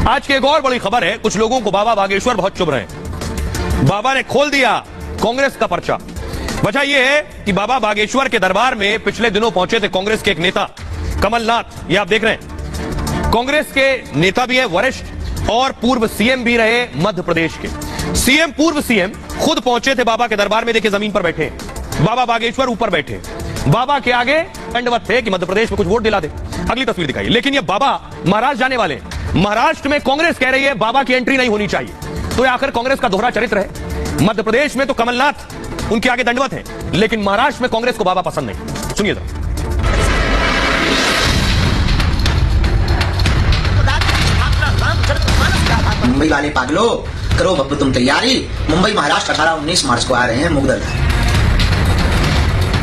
आज की एक और बड़ी खबर है, कुछ लोगों को बाबा बागेश्वर बहुत चुभ रहे हैं। बाबा ने खोल दिया कांग्रेस का पर्चा। वजह यह है कि बाबा बागेश्वर के दरबार में पिछले दिनों पहुंचे थे कांग्रेस के एक नेता कमलनाथ। ये आप देख रहे हैं, कांग्रेस के नेता भी है, वरिष्ठ और पूर्व सीएम भी रहे मध्य प्रदेश के। सीएम, पूर्व सीएम खुद पहुंचे थे बाबा के दरबार में। देखिए जमीन पर बैठे, बाबा बागेश्वर ऊपर बैठे, बाबा के आगे दंडवत थे कि मध्य प्रदेश में कुछ वोट दिला दे। अगली तस्वीर दिखाई। लेकिन ये बाबा महाराष्ट्र जाने वाले। महाराष्ट्र में कांग्रेस कह रही है बाबा की एंट्री नहीं होनी चाहिए। तो ये आखिर कांग्रेस का दोहरा चरित्र है। मध्य प्रदेश में तो कमलनाथ उनके आगे दंडवत है, लेकिन महाराष्ट्र में कांग्रेस को बाबा पसंद नहीं। सुनिए जरा। मुंबई वाले पागलो, करो बब्बू तुम तैयारी। मुंबई महाराष्ट्र 18-19 मार्च को आ रहे हैं मुगदल।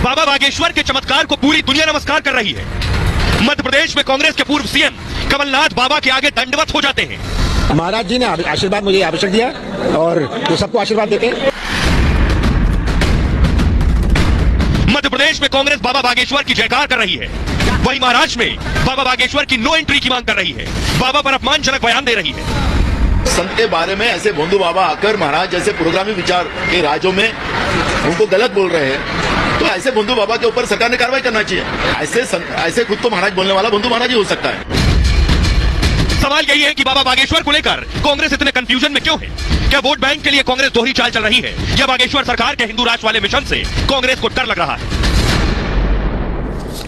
बाबा बागेश्वर के चमत्कार को पूरी दुनिया नमस्कार कर रही है। मध्य प्रदेश में कांग्रेस के पूर्व सीएम कमलनाथ बाबा के आगे दंडवत हो जाते हैं। महाराज जी ने आशीर्वाद मुझे आवश्यक दिया और तो सबको आशीर्वाद देते हैं। मध्य प्रदेश में कांग्रेस बाबा बागेश्वर की जयकार कर रही है, वहीं महाराष्ट्र में बाबा बागेश्वर की नो एंट्री की मांग कर रही है, बाबा पर अपमानजनक बयान दे रही है। संत के बारे में ऐसे भोंदू बाबा आकर महाराज जैसे पुरोगामी विचार के राज्यों में उनको गलत बोल रहे हैं, तो ऐसे भोंदू बाबा के ऊपर सरकार ने कार्रवाई करना चाहिए। ऐसे खुद तो महाराज बोलने वाला भोंदू महाराज ही हो सकता है। सवाल यही है कि बाबा बागेश्वर को लेकर कांग्रेस इतने कंफ्यूजन में क्यों है? क्या वोट बैंक के लिए कांग्रेस दोहरी चाल चल रही है, या बागेश्वर सरकार के हिंदू राष्ट्र वाले मिशन से कांग्रेस को डर लग रहा है?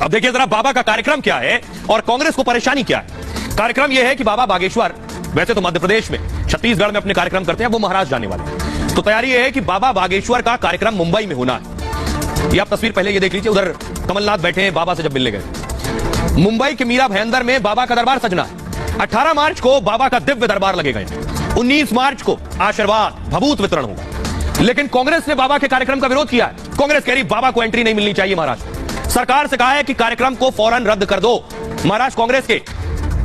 अब देखिए जरा बाबा का कार्यक्रम क्या है और कांग्रेस को परेशानी क्या है। कार्यक्रम यह है कि बाबा बागेश्वर वैसे तो मध्य प्रदेश में, छत्तीसगढ़ में अपने कार्यक्रम करते हैं, वो महाराष्ट्र जाने वाले। तो तैयारी यह है कि बाबा बागेश्वर का कार्यक्रम मुंबई में होना है। ये आप तस्वीर पहले ये देख लीजिए, उधर कमलनाथ बैठे हैं बाबा से जब मिलने गए। मुंबई के मीरा भयंदर में बाबा का दरबार सजना है। 18 मार्च को बाबा का दिव्य दरबार लगेगा। 19 मार्च को आशीर्वाद भभूत वितरण होगा। लेकिन कांग्रेस ने बाबा के कार्यक्रम का विरोध किया है। कांग्रेस कह रही बाबा को एंट्री नहीं मिलनी चाहिए महाराष्ट्र। सरकार से कहा है कि कार्यक्रम को फौरन रद्द कर दो। महाराष्ट्र कांग्रेस के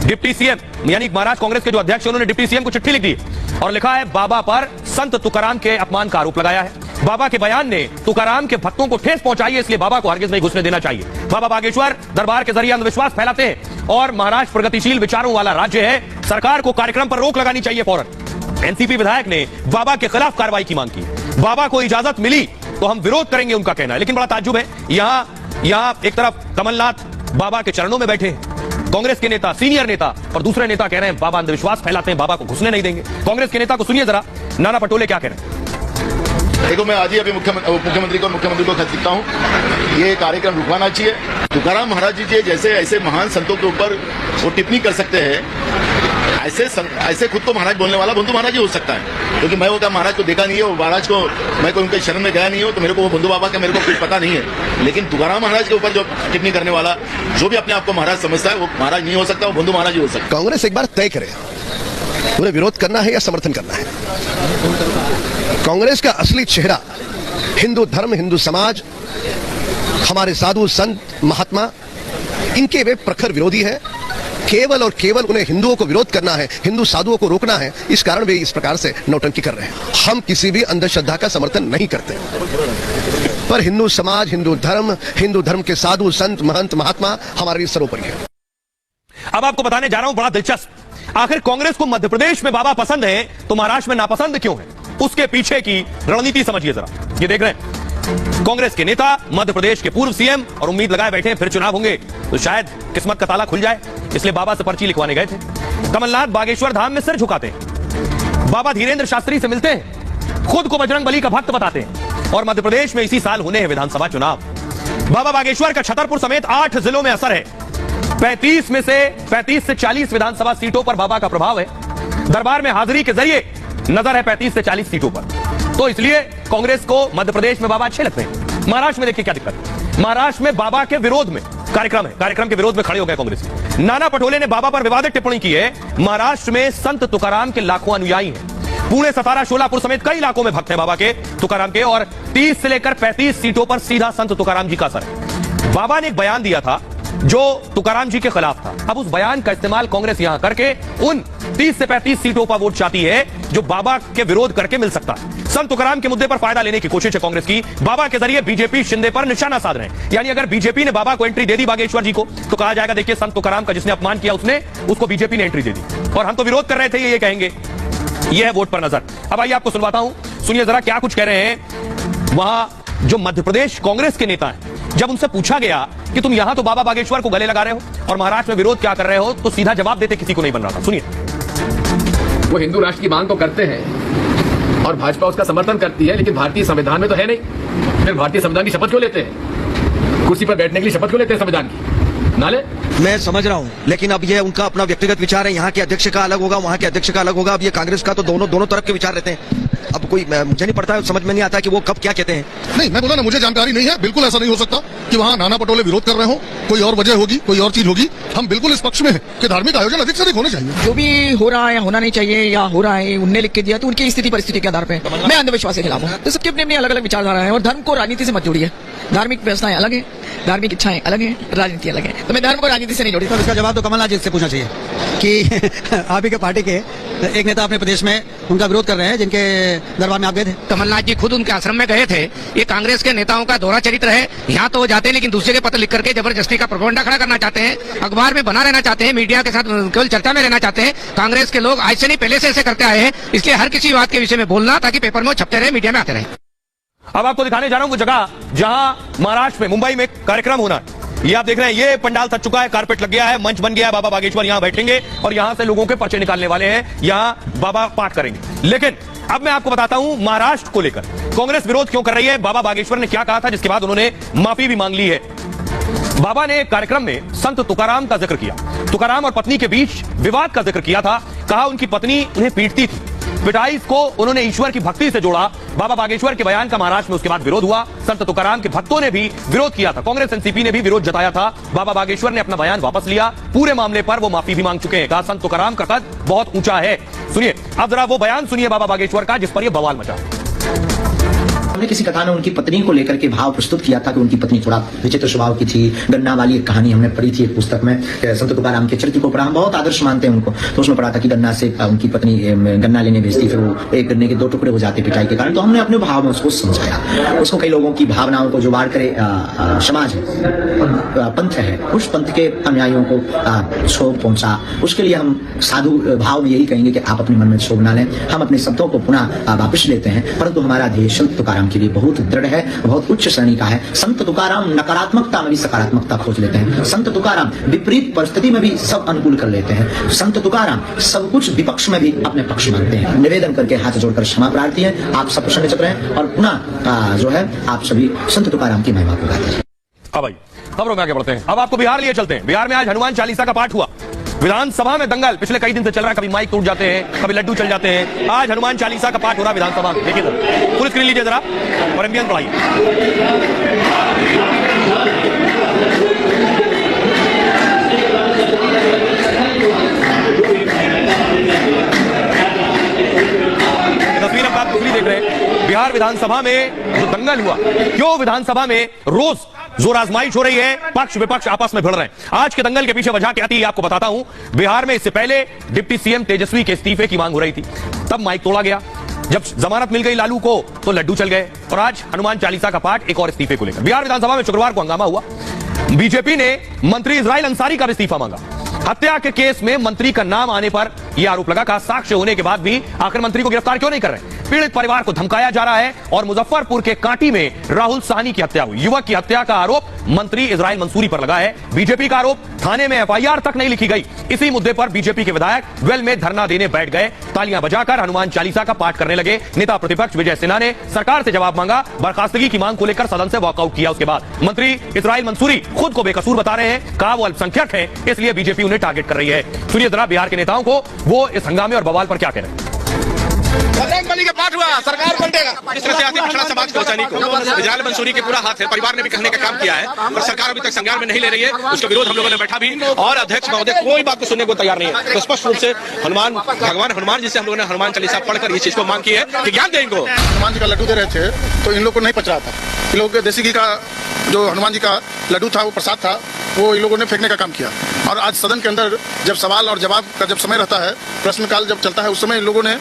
डिप्टी सीएम यानी महाराष्ट्र कांग्रेस के जो अध्यक्ष उन्होंने डिप्टी सीएम को चिट्ठी लिख दी और लिखा है बाबा पर संत तुकाराम के अपमान का आरोप लगाया है। बाबा के बयान ने तुकाराम के भक्तों को ठेस पहुंचाई है, इसलिए बाबा को हरगिज नहीं घुसने देना चाहिए। बाबा बागेश्वर दरबार के जरिए अंधविश्वास फैलाते हैं और महाराष्ट्र प्रगतिशील विचारों वाला राज्य है। सरकार को कार्यक्रम पर रोक लगानी चाहिए फौरन। एनसीपी विधायक ने बाबा के खिलाफ कार्रवाई की मांग की। बाबा को इजाजत मिली तो हम विरोध करेंगे, उनका कहना है। लेकिन बड़ा ताज्जुब है, यहां एक तरफ कमलनाथ बाबा के चरणों में बैठे हैं, कांग्रेस के नेता, सीनियर नेता, और दूसरे नेता कह रहे हैं बाबा अंधविश्वास फैलाते हैं, बाबा को घुसने नहीं देंगे। कांग्रेस के नेता को सुनिए जरा, नाना पटोले क्या कह रहे हैं। देखो, मैं आज ही अभी मुख्यमंत्री को खत लिखता हूँ, ये कार्यक्रम रुकवाना चाहिए। तुकाराम महाराज जी जैसे ऐसे महान संतों के ऊपर वो टिप्पणी कर सकते हैं, ऐसे खुद तो महाराज बोलने वाला भोंदू महाराज ही हो सकता है। क्योंकि मैं वो क्या महाराज को देखा नहीं है, वो महाराज को मैं कोई उनके शरण में गया नहीं हूँ, तो मेरे को वो भोंदू बाबा का मेरे को कुछ पता नहीं है। लेकिन तुकाराम महाराज के ऊपर जो टिप्पणी करने वाला, जो भी अपने आप को महाराज समझता है, वो महाराज नहीं हो सकता, वो भोंदू महाराज ही हो सकता है। कांग्रेस एक बार तय करे उन्हें विरोध करना है या समर्थन करना है। कांग्रेस का असली चेहरा हिंदू धर्म, हिंदू समाज, हमारे साधु संत महात्मा, इनके वे प्रखर विरोधी है। केवल और केवल उन्हें हिंदुओं को विरोध करना है, हिंदू साधुओं को रोकना है, इस कारण वे इस प्रकार से नौटंकी कर रहे हैं। हम किसी भी अंधश्रद्धा का समर्थन नहीं करते, पर हिंदू समाज, हिंदू धर्म के साधु संत महंत महात्मा हमारे लिए सर्वोपरि है। अब आपको बताने जा रहा हूं बड़ा दिलचस्प, आखिर कांग्रेस को मध्य प्रदेश में बाबा पसंद है तो महाराष्ट्र में नापसंद क्यों है? उसके पीछे की रणनीति समझिए जरा। ये देख रहे हैं कांग्रेस के नेता, मध्य प्रदेश के पूर्व सीएम, और उम्मीद लगाए बैठे हैं फिर चुनाव होंगे तो शायद किस्मत का ताला खुल जाए, इसलिए बाबा से पर्ची लिखवाने गए थे। कमलनाथ बागेश्वर धाम में सिर झुकाते हैं, बाबा धीरेन्द्र शास्त्री से मिलते हैं, खुद को बजरंगबली का भक्त बताते हैं, और मध्य प्रदेश में इसी साल होने हैं विधानसभा चुनाव। बाबा बागेश्वर का छतरपुर समेत 8 जिलों में असर है। 35 से 40 विधानसभा सीटों पर बाबा का प्रभाव है। दरबार में हाजिरी के जरिए नजर है 35 से 40 सीटों पर, तो इसलिए कांग्रेस को मध्य प्रदेश में बाबा अच्छे लगते हैं। महाराष्ट्र में देखिए क्या दिक्कत है। महाराष्ट्र में बाबा के विरोध में कार्यक्रम है, कार्यक्रम के विरोध में खड़े हो गए कांग्रेस। नाना पटोले ने बाबा पर विवादित टिप्पणी की है। महाराष्ट्र में संत तुकाराम के लाखों अनुयायी हैं। पुणे, सतारा, शोलापुर समेत कई इलाकों में भक्त हैं बाबा के, तुकाराम के, और 30 से लेकर 35 सीटों पर सीधा संत तुकाराम जी का असर है। बाबा ने एक बयान दिया था जो तुकाराम जी के खिलाफ था। अब उस बयान का इस्तेमाल कांग्रेस यहां करके उन 30 से 35 सीटों पर वोट चाहती है जो बाबा के विरोध करके मिल सकता है। संत तुकाराम के मुद्दे पर फायदा लेने की कोशिश है कांग्रेस की। बाबा के जरिए बीजेपी शिंदे पर निशाना साध रहे हैं। यानी अगर बीजेपी ने बाबा को एंट्री दे दी बागेश्वर जी को, तो कहा जाएगा देखिए संत तुकाराम का जिसने अपमान किया उसको बीजेपी ने एंट्री दे दी और हम तो विरोध कर रहे थे, ये कहेंगे। यह है वोट पर नजर। अब आइए आपको सुनवाता हूं, सुनिए जरा क्या कुछ कह रहे हैं वहां जो मध्य प्रदेश कांग्रेस के नेता हैं। जब उनसे पूछा गया कि तुम यहां तो बाबा बागेश्वर को गले लगा रहे हो और महाराष्ट्र में विरोध क्या कर रहे हो, तो सीधा जवाब देते किसी को नहीं बन रहा था। सुनिए। वो हिंदू राष्ट्र की मांग तो करते हैं और भाजपा उसका समर्थन करती है, लेकिन भारतीय संविधान में तो है नहीं। फिर भारतीय संविधान की शपथ क्यों लेते हैं? कुर्सी पर बैठने के लिए शपथ क्यों लेते हैं संविधान की? नाले मैं समझ रहा हूं, लेकिन अब ये उनका अपना व्यक्तिगत विचार है। यहाँ के अध्यक्ष का अलग होगा, वहां के अध्यक्ष का अलग होगा। अब ये कांग्रेस का तो दोनों तरफ के विचार रहते हैं। अब कोई मुझे नहीं पड़ता है, समझ में नहीं आता कि वो कब क्या कहते हैं। नहीं, मैं बोला ना, मुझे जानकारी नहीं है। बिल्कुल ऐसा नहीं हो सकता कि वहाँ नाना पटोले विरोध कर रहे हो, कोई और वजह होगी, कोई और चीज होगी। हम बिल्कुल इस पक्ष में हैं कि धार्मिक आयोजन अधिक से अधिक होने चाहिए। जो भी हो रहा है या होना नहीं चाहिए या हो रहा है उनने लिख के दिया, तो उनकी स्थिति परिस्थिति के आधार पे मैं अंधविश्वास के खिलाफ हूँ। तो सबकी अपनी अपनी अलग अलग विचारधारा है और धर्म को राजनीति से मत जोड़िए। धार्मिक व्यवस्थाएं अलग है, धार्मिक इच्छाएं अलग है, राजनीति अलग है। तो मैं धर्म को राजनीति से नहीं जोड़ी। इसका जवाब तो कमलनाथ जी से पूछना चाहिए कि आप ही के पार्टी के एक नेता अपने प्रदेश में उनका विरोध कर रहे हैं, जिनके दरबार में आप गए थे। कमलनाथ जी खुद उनके आश्रम में गए थे। ये कांग्रेस के नेताओं का दोहरा चरित्र है। यहाँ तो वो जाते हैं लेकिन दूसरे के पत्र लिख करके जबरदस्ती का प्रोपेगेंडा खड़ा करना चाहते हैं, अखबार में बना रहना चाहते हैं, मीडिया के साथ केवल चर्चा में रहना चाहते हैं। कांग्रेस के लोग आज से नहीं पहले से ऐसे करते आए हैं, इसलिए हर किसी बात के विषय में बोलना ताकि पेपर में छपते रहे, मीडिया में आते रहे। अब आपको दिखाने जा रहा हूं वो जगह जहां महाराष्ट्र में मुंबई में कार्यक्रम होना है। ये आप देख रहे हैं, ये पंडाल सज चुका है, कारपेट लग गया है, मंच बन गया है। बाबा बागेश्वर यहां बैठेंगे और यहां से लोगों के पर्चे निकालने वाले हैं। यहां बाबा पाठ करेंगे। लेकिन अब मैं आपको बताता हूं महाराष्ट्र को लेकर कांग्रेस विरोध क्यों कर रही है। बाबा बागेश्वर ने क्या कहा था, जिसके बाद उन्होंने माफी भी मांग ली है। बाबा ने कार्यक्रम में संत तुकाराम का जिक्र किया, तुकाराम और पत्नी के बीच विवाद का जिक्र किया था। कहा उनकी पत्नी उन्हें पीटती थी, पिटाई को उन्होंने ईश्वर की भक्ति से जोड़ा। बाबा बागेश्वर के बयान का महाराष्ट्र में उसके बाद विरोध हुआ। संत तुकाराम के भक्तों ने भी विरोध किया था, कांग्रेस एनसीपी ने भी विरोध जताया था। बाबा बागेश्वर ने अपना बयान वापस लिया। पूरे मामले पर वो माफी भी मांग चुके हैं। कहा संत तुकाराम का कद बहुत ऊंचा है। सुनिए अब जरा वो बयान सुनिए बाबा बागेश्वर का, जिस पर यह बवाल मचा। हमने किसी कथा में उनकी पत्नी को लेकर के भाव प्रस्तुत किया था कि उनकी पत्नी थोड़ा विचित्र स्वभाव की थी। गन्ना वाली एक कहानी हमने पढ़ी थी एक पुस्तक में। संत तुकाराम के चरित्र को पढ़ा, हम बहुत आदर्श मानते हैं उनको। तो उसमें पढ़ा था कि गन्ना से उनकी पत्नी गन्ना लेने भेजती, फिर वो एक गन्ने के 2 टुकड़े हो जाते पिटाई के कारण। तो हमने अपने भाव में उसको समझाया। उसको कई लोगों की भावनाओं को जुगाड़ करे समाज है, पंथ है, उस पंथ के अनुयायियों को क्षोभ पहुंचा। उसके लिए हम साधु भाव में यही कहेंगे कि आप अपने मन में क्षोभ ना लें। हम अपने शब्दों को पुनः वापस लेते हैं, परंतु हमारा ध्येय संत तुकाराम के लिए बहुत दृढ़ है, बहुत उच्च श्रेणी का है। संत तुकाराम नकारात्मकता में भी सकारात्मकता खोज लेते हैं। संत तुकाराम विपरीत परिस्थिति में भी सब अनुकूल कर लेते हैं। संत तुकाराम सब कुछ विपक्ष में भी अपने पक्ष मानते हैं। निवेदन करके हाथ जोड़कर क्षमा प्रार्थी है, आप सब प्रसन्न चित्त रहें और पुनः जो है आप सभी संत तुकाराम की महिमा को गाते हैं। अब भाई खबरों में आगे बढ़ते हैं। अब आपको बिहार लिए चलते हैं। बिहार में आज हनुमान चालीसा का पाठ हुआ। विधानसभा में दंगल पिछले कई दिन से चल रहा है, कभी माइक टूट जाते हैं, कभी लड्डू चल जाते हैं। आज हनुमान चालीसा का पाठ हो रहा है विधानसभा में। देखिए जरा, पूरी स्क्रीन लीजिए जरा और एम्बियंस बढ़ाइए। तस्वीर अब आप दूसरी देख रहे हैं। बिहार विधानसभा में जो दंगल हुआ, क्यों विधानसभा में रोज जोर आजमाइश हो रही है, पक्ष विपक्ष आपस में भिड़ रहे हैं। आज के दंगल के पीछे वजह क्या थी आपको बताता हूं। बिहार में इससे पहले डिप्टी सीएम तेजस्वी के इस्तीफे की मांग हो रही थी, तब माइक तोड़ा गया। जब जमानत मिल गई लालू को तो लड्डू चल गए और आज हनुमान चालीसा का पाठ एक और इस्तीफे को लेकर। बिहार विधानसभा में शुक्रवार को हंगामा हुआ। बीजेपी ने मंत्री इजराइल अंसारी का भी इस्तीफा मांगा। हत्या के केस में मंत्री का नाम आने पर यह आरोप लगा, कहा साक्ष्य होने के बाद भी आखिर मंत्री को गिरफ्तार क्यों नहीं कर रहे। पीड़ित परिवार को धमकाया जा रहा है और मुजफ्फरपुर के कांटी में राहुल साहनी की हत्या हुई। युवक की हत्या का आरोप मंत्री इजराइल मंसूरी पर लगा है। बीजेपी का आरोप, थाने में एफआईआर तक नहीं लिखी गई। इसी मुद्दे पर बीजेपी के विधायक वेल में धरना देने बैठ गए। तालियां बजाकर हनुमान चालीसा का पाठ करने लगे। नेता प्रतिपक्ष विजय सिन्हा ने सरकार से जवाब मांगा। बर्खास्तगी की मांग को लेकर सदन से वॉकआउट किया। उसके बाद मंत्री इजराइल मंसूरी खुद को बेकसूर बता रहे हैं। कहा वो अल्पसंख्यक है, इसलिए बीजेपी उन्हें टारगेट कर रही है। सुनिए जरा बिहार के नेताओं को, वो इस हंगामे और बवाल पर क्या कह रहे हैं। बजरंगबली का पाठ हुआ, सरकार बंटेगा। इस तरह से आती पिछड़ा समाज को बचाने को इजराइल मंसूरी के पूरा हाथ है। परिवार ने भी कहने का काम किया है और सरकार अभी तक संज्ञान में नहीं ले रही है। उसका विरोध हम लोगों ने बैठा भी और अध्यक्ष महोदय कोई बात को सुनने को तैयार नहीं है। तो स्पष्ट रूप से भगवान हनुमान जी से हम लोगों ने हनुमान चालीसा पढ़कर इस चीज को मांग की है कि ज्ञान दें इनको। हनुमान जी का लड्डू दे रहे थे तो इन लोगों को नहीं पच रहा था। इन लोगों के देसी घी का जो हनुमान जी का लड्डू था, वो प्रसाद था, वो इन लोगों ने फेंकने का काम किया। और आज सदन के अंदर जब सवाल और जवाब का जब समय रहता है, प्रश्नकाल जब चलता है, उस समय इन लोगों ने